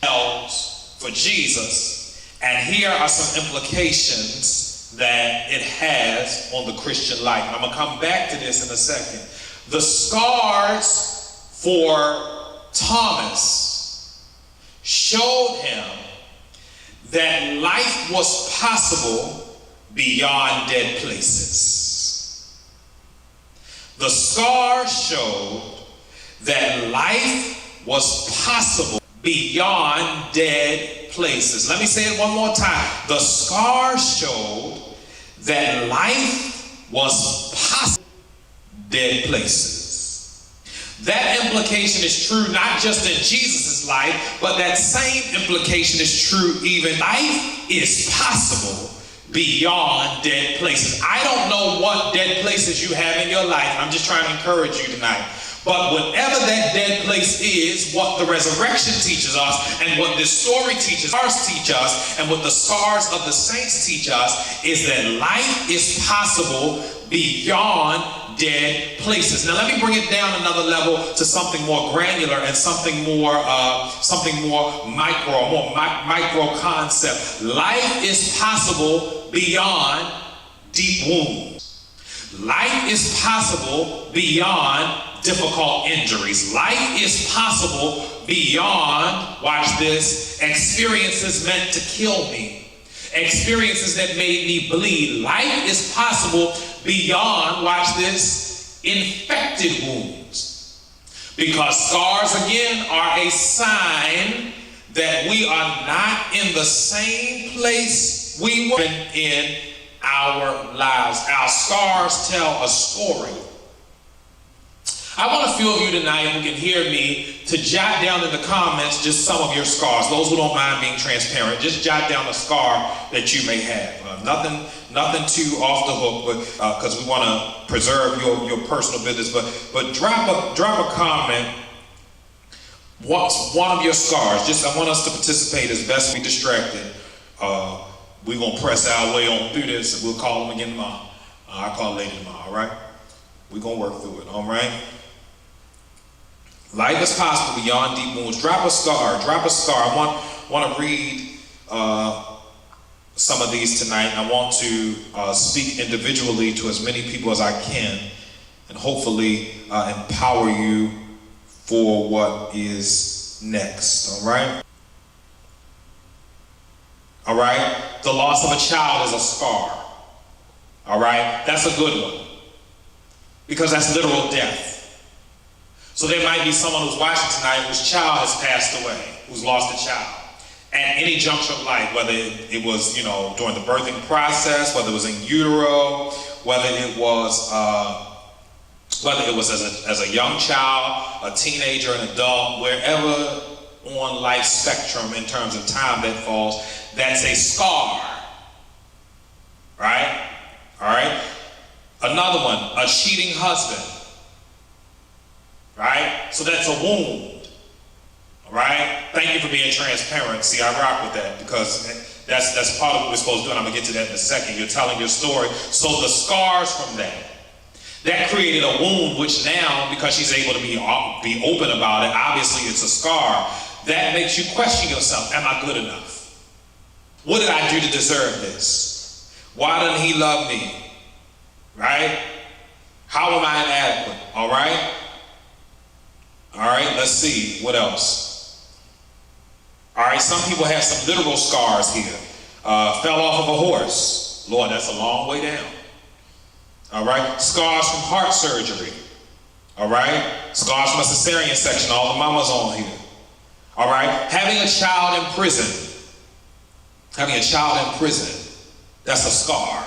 for Jesus, and here are some implications that it has on the Christian life. And I'm going to come back to this in a second. The scars for Thomas showed him that life was possible beyond dead places. The scars showed that life was possible beyond dead places. Let me say it one more time. The scars showed that life was possible dead places. That implication is true not just in Jesus' life, but that same implication is true even life is possible beyond dead places. I don't know what dead places you have in your life. I'm just trying to encourage you tonight. But whatever that dead place is, what the resurrection teaches us and what this story teaches us and what the scars of the saints teach us is that life is possible beyond dead places. Now let me bring it down another level to something more granular and something more micro concept. Life is possible beyond deep wounds. Life is possible beyond difficult injuries. Life is possible beyond, watch this, experiences meant to kill me. Experiences that made me bleed. Life is possible beyond, watch this, infected wounds. Because scars, again, are a sign that we are not in the same place we were in our lives. Our scars tell a story. I want a few of you tonight who can hear me to jot down in the comments just some of your scars. Those who don't mind being transparent, just jot down a scar that you may have. Nothing too off the hook, but because we want to preserve your personal business. But drop a comment. What's one of your scars? Just I want us to participate as best we distracted. We're gonna press our way on through this, and we'll call them again tomorrow. I'll call later tomorrow. All right? We're gonna work through it. All right? Life is possible beyond deep wounds. Drop a scar. Drop a scar. I want to read some of these tonight. I want to speak individually to as many people as I can and hopefully empower you for what is next. All right? All right? The loss of a child is a scar. All right? That's a good one because that's literal death. So there might be someone who's watching tonight whose child has passed away, who's lost a child. At any juncture of life, whether it was, during the birthing process, whether it was in utero, whether it was as a young child, a teenager, an adult, wherever on life's spectrum in terms of time that falls, that's a scar. Right? All right? Another one, a cheating husband. Right? So that's a wound. All right? Thank you for being transparent. See, I rock with that because that's part of what we're supposed to do, and I'm going to get to that in a second. You're telling your story. So the scars from that created a wound, which now, because she's able to be open about it, obviously it's a scar. That makes you question yourself. Am I good enough? What did I do to deserve this? Why doesn't he love me? Right? How am I inadequate? All right? All right, let's see. What else? All right, some people have some literal scars here. Fell off of a horse. Lord, that's a long way down. All right, scars from heart surgery. All right, scars from a cesarean section. All the mamas on here. All right, having a child in prison. Having a child in prison. That's a scar.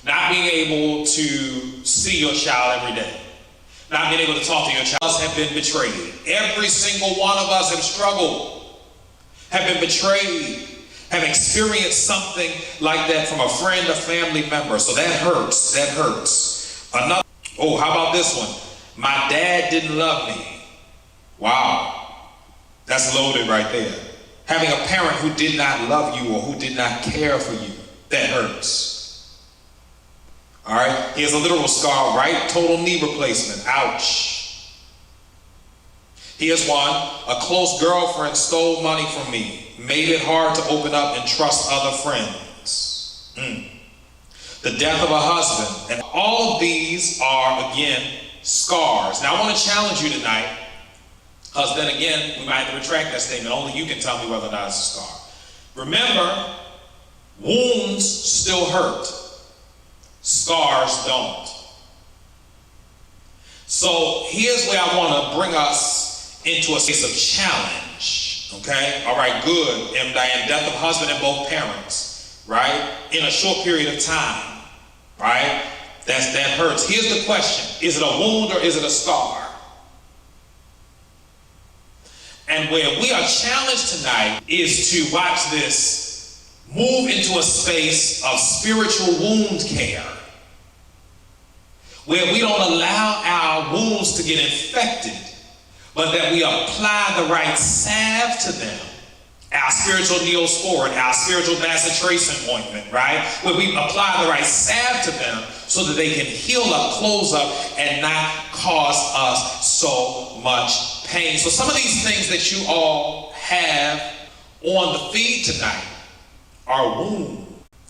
Not being able to see your child every day. Not being able to talk to your child. Us have been betrayed. Every single one of us have struggled, have been betrayed, have experienced something like that from a friend or family member. So that hurts. That hurts. How about this one? My dad didn't love me. Wow. That's loaded right there. Having a parent who did not love you or who did not care for you. That hurts. All right, here's a literal scar, right? Total knee replacement, ouch. Here's one. A close girlfriend stole money from me, made it hard to open up and trust other friends. The death of a husband. And all of these are, again, scars. Now, I want to challenge you tonight, because then again, we might have to retract that statement. Only you can tell me whether or not it's a scar. Remember, wounds still hurt. Scars don't. So here's where I want to bring us into a space of challenge. Okay? All right, good. M. Diane, death of husband and both parents, right? In a short period of time, right? That hurts. Here's the question. Is it a wound or is it a scar? And where we are challenged tonight is to watch this, move into a space of spiritual wound care, where we don't allow our wounds to get infected, but that we apply the right salve to them. Our spiritual neosporin, our spiritual bacitracin ointment, right? Where we apply the right salve to them so that they can heal up, close up, and not cause us so much pain. So some of these things that you all have on the feed tonight are wound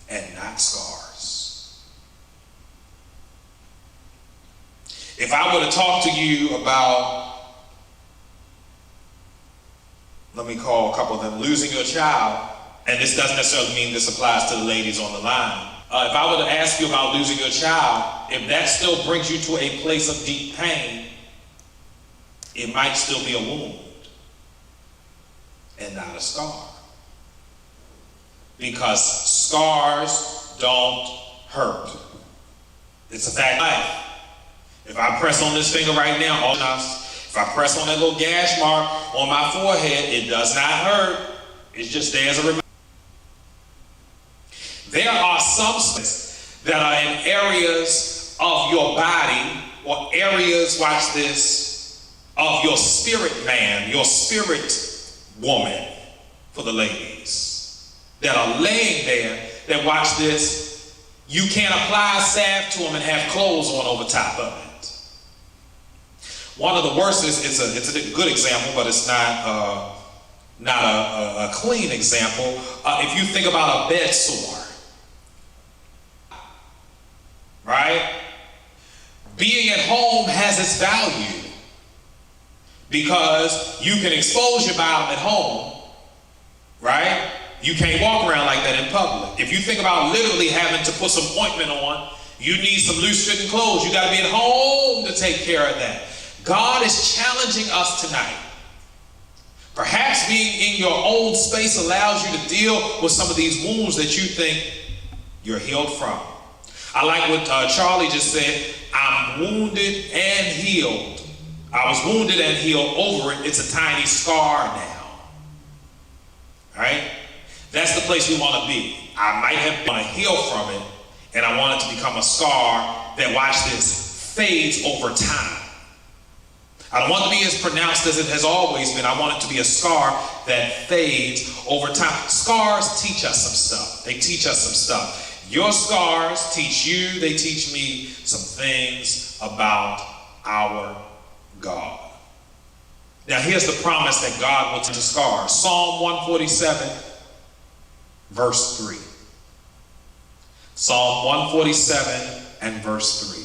and not scars. If I were to talk to you about, let me call a couple of them, losing your child, and this doesn't necessarily mean this applies to the ladies on the line. If I were to ask you about losing your child, if that still brings you to a place of deep pain, it might still be a wound and not a scar. Because scars don't hurt. It's a fact of life. If I press on this finger right now, if I press on that little gash mark on my forehead, it does not hurt. It's just there as a reminder. There are some things that are in areas of your body or areas, watch this, of your spirit man, your spirit woman, for the ladies, that are laying there that, watch this, you can't apply a salve to them and have clothes on over top of it. One of the worst is, it's a good example, but it's not a clean example. If you think about a bed sore, right? Being at home has its value because you can expose your bottom at home, right? You can't walk around like that in public. If you think about literally having to put some ointment on, you need some loose fitting clothes. You got to be at home to take care of that. God is challenging us tonight. Perhaps being in your own space allows you to deal with some of these wounds that you think you're healed from. I like what Charlie just said. I'm wounded and healed. I was wounded and healed over it. It's a tiny scar now. Right? That's the place we want to be. I might have been heal from it, and I want it to become a scar that, watch this, fades over time. I don't want it to be as pronounced as it has always been. I want it to be a scar that fades over time. Scars teach us some stuff. They teach us some stuff. Your scars teach you, they teach me some things about our God. Now here's the promise that God will teach the scars. Psalm 147, verse 3. Psalm 147 and verse 3.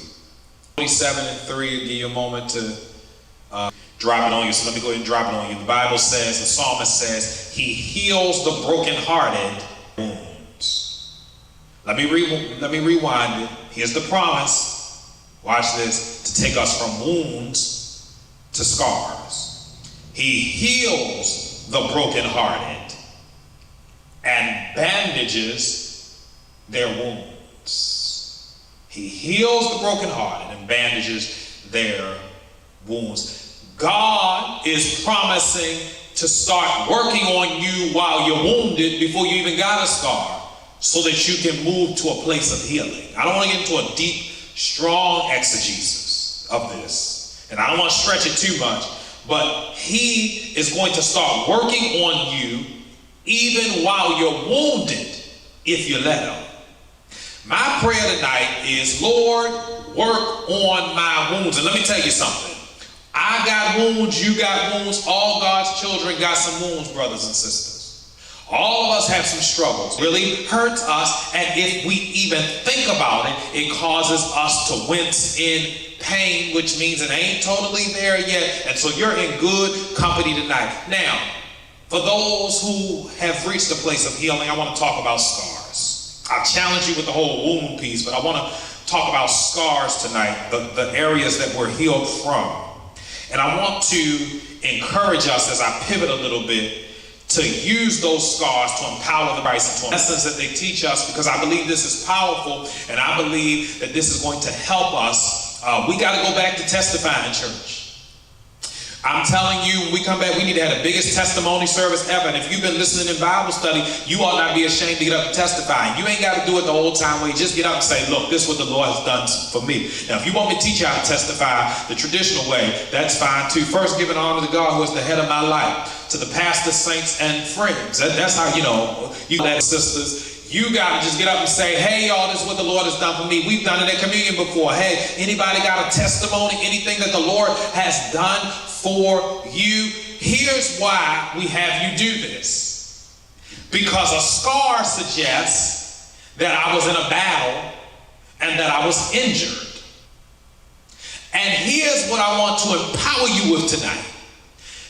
47 and 3, give you a moment to drop it on you. So let me go ahead and drop it on you. The Bible says, the psalmist says, he heals the brokenhearted wounds. Let me rewind it. Here's the promise. Watch this. To take us from wounds to scars. He heals the brokenhearted and bandages their wounds. He heals the brokenhearted and bandages their wounds. God is promising to start working on you while you're wounded before you even got a scar, so that you can move to a place of healing. I don't want to get into a deep, strong exegesis of this, and I don't want to stretch it too much, but he is going to start working on you even while you're wounded if you let him. My prayer tonight is, Lord, work on my wounds. And let me tell you something. I got wounds, you got wounds, all God's children got some wounds, brothers and sisters. All of us have some struggles. It really hurts us, and if we even think about it, it causes us to wince in pain, which means it ain't totally there yet, and so you're in good company tonight. Now, for those who have reached a place of healing, I want to talk about scars. I'll challenge you with the whole wound piece, but I want to talk about scars tonight, the areas that we're healed from. And I want to encourage us as I pivot a little bit to use those scars to empower the Christ and to lessons that they teach us, because I believe this is powerful, and I believe that this is going to help us. We got to go back to testifying, church. I'm telling you, when we come back, we need to have the biggest testimony service ever. And if you've been listening in Bible study, you ought not be ashamed to get up and testify. You ain't got to do it the old time way. Just get up and say, look, this is what the Lord has done for me. Now, if you want me to teach you how to testify the traditional way, that's fine too. First, giving honor to God, who is the head of my life, to the pastors, saints, and friends. That's how, you sisters. You got to just get up and say, hey, y'all, this is what the Lord has done for me. We've done it at communion before. Hey, anybody got a testimony, anything that the Lord has done for you? Here's why we have you do this. Because a scar suggests that I was in a battle and that I was injured. And here's what I want to empower you with tonight.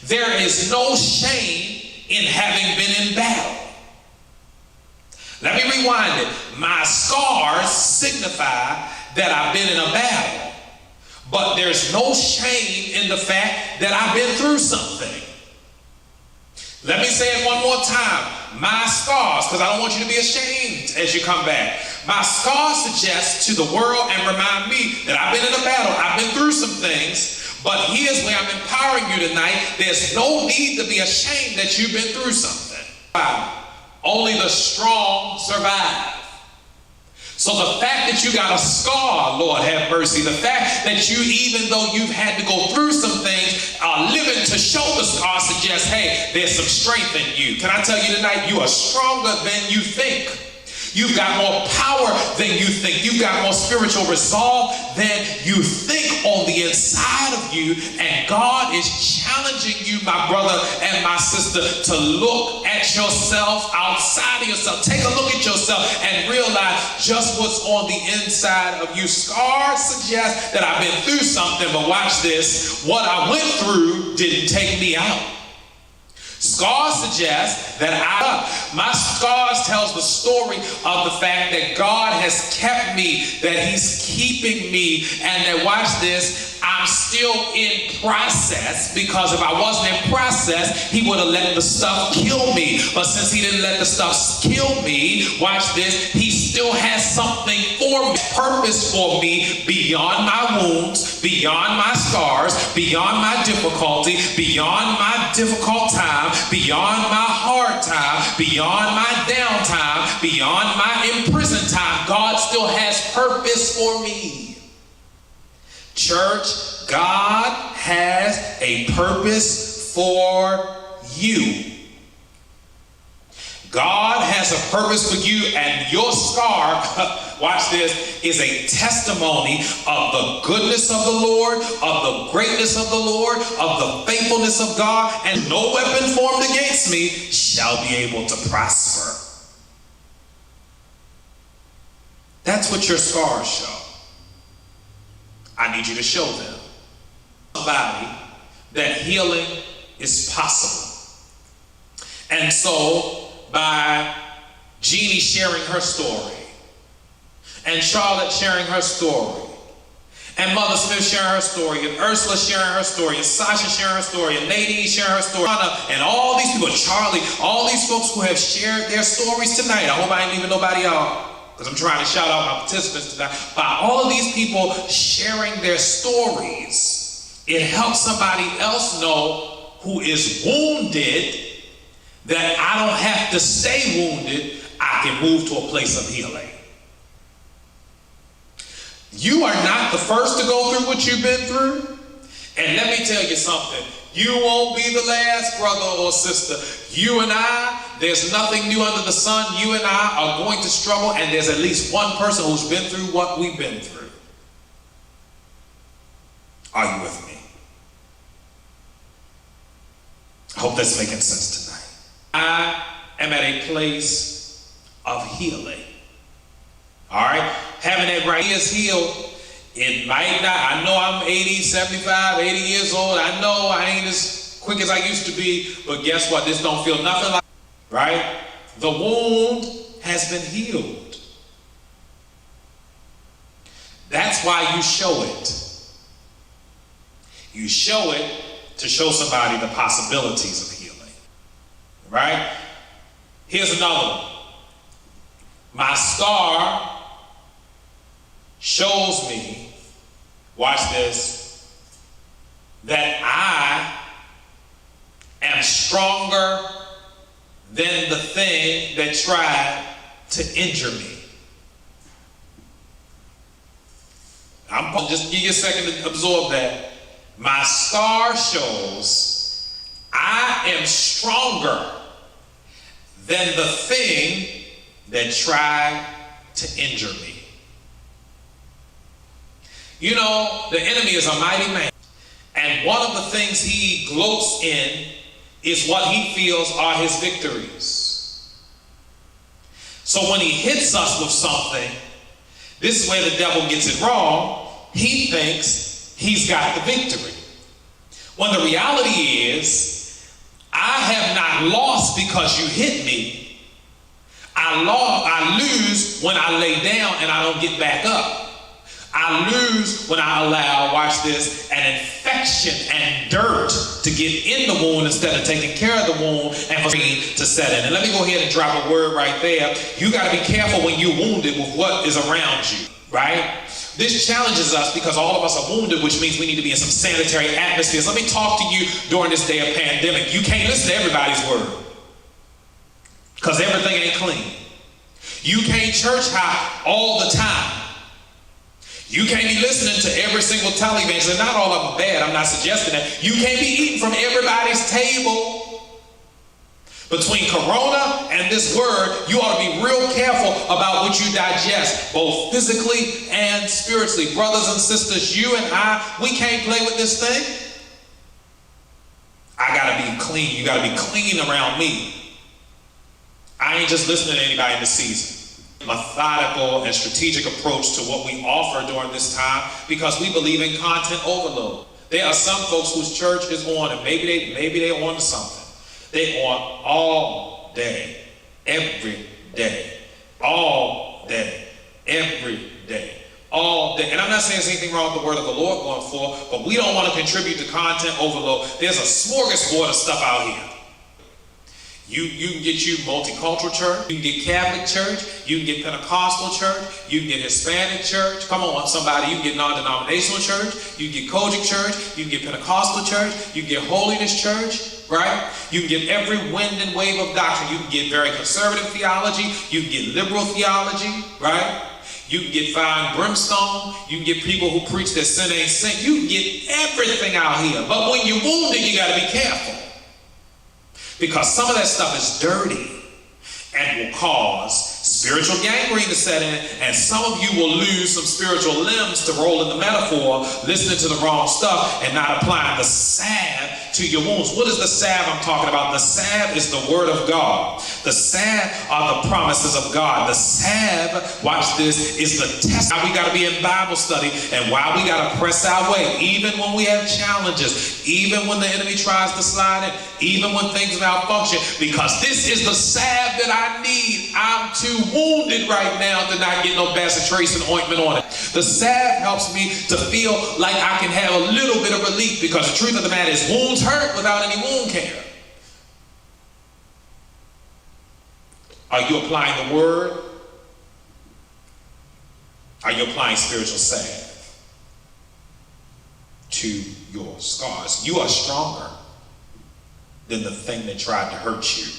There is no shame in having been in battle. Let me rewind it. My scars signify that I've been in a battle. But there's no shame in the fact that I've been through something. Let me say it one more time. My scars, because I don't want you to be ashamed as you come back. My scars suggest to the world and remind me that I've been in a battle. I've been through some things. But here's where I'm empowering you tonight. There's no need to be ashamed that you've been through something. Wow. Only the strong survive. So the fact that you got a scar, Lord have mercy, the fact that you, even though you've had to go through some things, are living to show the scar suggests, hey, there's some strength in you. Can I tell you tonight, you are stronger than you think. You've got more power than you think. You've got more spiritual resolve than you think on the inside of you. And God is challenging you, my brother and my sister, to look at yourself outside of yourself. Take a look at yourself and realize just what's on the inside of you. Scars suggest that I've been through something, but watch this. What I went through didn't take me out. Scars suggest that my scars tells the story of the fact that God has kept me, that he's keeping me, and that, watch this, I'm still in process, because if I wasn't in process, he would have let the stuff kill me. But since he didn't let the stuff kill me, watch this, he still has something for me, purpose for me beyond my wounds, beyond my scars, beyond my difficulty, beyond my difficult time, beyond my hard time, beyond my downtime, beyond my imprisoned time. God still has purpose for me. Church, God has a purpose for you. God has a purpose for you, and your scar, watch this, is a testimony of the goodness of the Lord, of the greatness of the Lord, of the faithfulness of God, and no weapon formed against me shall be able to prosper. That's what your scars show. I need you to show them, somebody, that healing is possible. And so, by Jeannie sharing her story, and Charlotte sharing her story, and Mother Smith sharing her story, and Ursula sharing her story, and Sasha sharing her story, and Nadine sharing her story, and all these people, Charlie, all these folks who have shared their stories tonight. I hope I ain't leaving nobody out, because I'm trying to shout out my participants tonight. By all of these people sharing their stories, it helps somebody else know who is wounded that I don't have to stay wounded. I can move to a place of healing. You are not the first to go through what you've been through. And let me tell you something. You won't be the last, brother or sister. You and I, there's nothing new under the sun. You and I are going to struggle, and there's at least one person who's been through what we've been through. Are you with me? hope that's making sense tonight. I am at a place of healing. All right? Having that right is healed. It might not, I know I'm 80, 75, 80 years old. I know I ain't as quick as I used to be, but guess what? This don't feel nothing like, right? The wound has been healed. That's why you show it. You show it to show somebody the possibilities of healing, right? Here's another one. My scar shows me, watch this, that I am stronger than the thing that tried to injure me. I'm just give you a second to absorb that. My scar shows I am stronger than the thing that tried to injure me. You know, the enemy is a mighty man, and one of the things he gloats in is what he feels are his victories. So when he hits us with something, this is where the devil gets it wrong. He thinks he's got the victory. When the reality is, I have not lost because you hit me. I lose when I lay down and I don't get back up. I lose when I allow, watch this, an infection and dirt to get in the wound instead of taking care of the wound and for me to set in. And let me go ahead and drop a word right there. You got to be careful when you're wounded with what is around you, right? This challenges us because all of us are wounded, which means we need to be in some sanitary atmospheres. Let me talk to you during this day of pandemic. You can't listen to everybody's word because everything ain't clean. You can't church hop all the time. You can't be listening to every single televangelist, and not all of them bad, I'm not suggesting that. You can't be eating from everybody's table. Between Corona and this word, you ought to be real careful about what you digest, both physically and spiritually. Brothers and sisters, you and I, we can't play with this thing. I gotta be clean. You gotta be clean around me. I ain't just listening to anybody in this season. Methodical and strategic approach to what we offer during this time because we believe in content overload. There are some folks whose church is on, and maybe they're on to something. They're on all day, every day, all day, every day, all day. And I'm not saying there's anything wrong with the word of the Lord going forth, but we don't want to contribute to content overload. There's a smorgasbord of stuff out here. You can get you multicultural church, you can get Catholic church, you can get Pentecostal church, you can get Hispanic church, come on somebody, you can get non-denominational church, you can get Kojic church, you can get Pentecostal church, you can get Holiness church, right? You can get every wind and wave of doctrine. You can get very conservative theology, you can get liberal theology, right? You can get fire and brimstone, you can get people who preach that sin ain't sin, you can get everything out here. But when you're wounded, you gotta be careful. Because some of that stuff is dirty and will cause spiritual gangrene to set in, and some of you will lose some spiritual limbs, to roll in the metaphor, listening to the wrong stuff and not applying the salve to your wounds. What is the salve I'm talking about? The salve is the word of God. The salve are the promises of God. The salve, watch this, is the test. Why we got to be in Bible study and why we got to press our way, even when we have challenges, even when the enemy tries to slide in, even when things malfunction, because this is the salve that I need. I'm too wounded right now to not get no bacitracin ointment on it. The salve helps me to feel like I can have a little bit of relief, because the truth of the matter is wounds hurt without any wound care. Are you applying the word? Are you applying spiritual salve to your scars? You are stronger than the thing that tried to hurt you.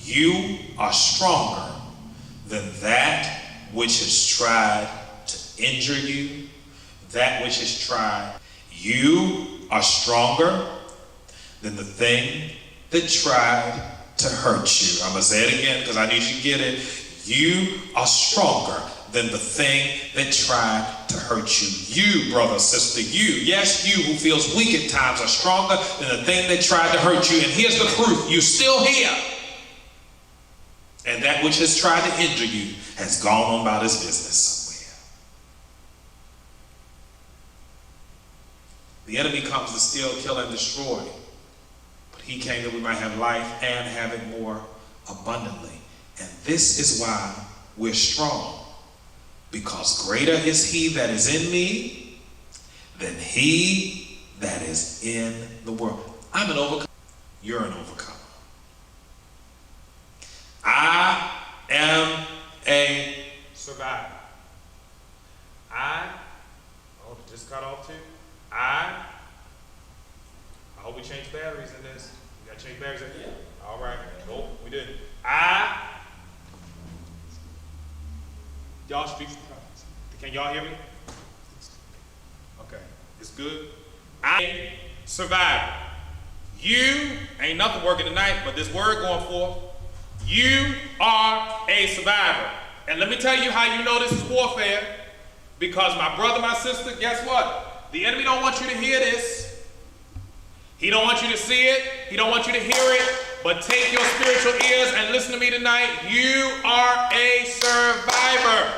You are stronger than that which has tried to injure you, that which has tried. You are stronger than the thing that tried to hurt you. I'm going to say it again because I need you to get it. You are stronger than the thing that tried to hurt you. You, brother, sister, you. Yes, you who feels weak at times are stronger than the thing that tried to hurt you. And here's the proof. You're still here. And that which has tried to injure you has gone on about his business somewhere. The enemy comes to steal, kill, and destroy. But he came that we might have life and have it more abundantly. And this is why we're strong. Because greater is he that is in me than he that is in the world. I'm an overcomer. You're an overcomer. I am a survivor. Oh, it just cut off too. I hope we change batteries in this. We got to change batteries in here? Yeah. All right. Nope, we didn't. Y'all speak. Can y'all hear me? Okay. It's good. I am a survivor. You ain't nothing working tonight, but this word going forth. You are a survivor. And let me tell you how you know this is warfare. Because my brother, my sister, guess what? The enemy don't want you to hear this. He don't want you to see it. He don't want you to hear it. But take your spiritual ears and listen to me tonight. You are a survivor.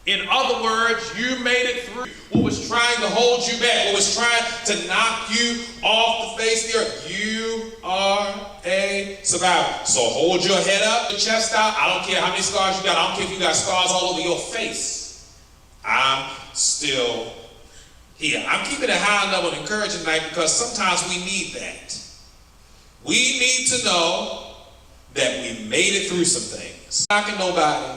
In other words, you made it through what was trying to hold you back, what was trying to knock you off the face of the earth. You are a survivor. So hold your head up, your chest out. I don't care how many scars you got. I don't care if you got scars all over your face. I'm still here. I'm keeping a high level of encouragement tonight because sometimes we need that. We need to know that we made it through some things. Not knocking nobody.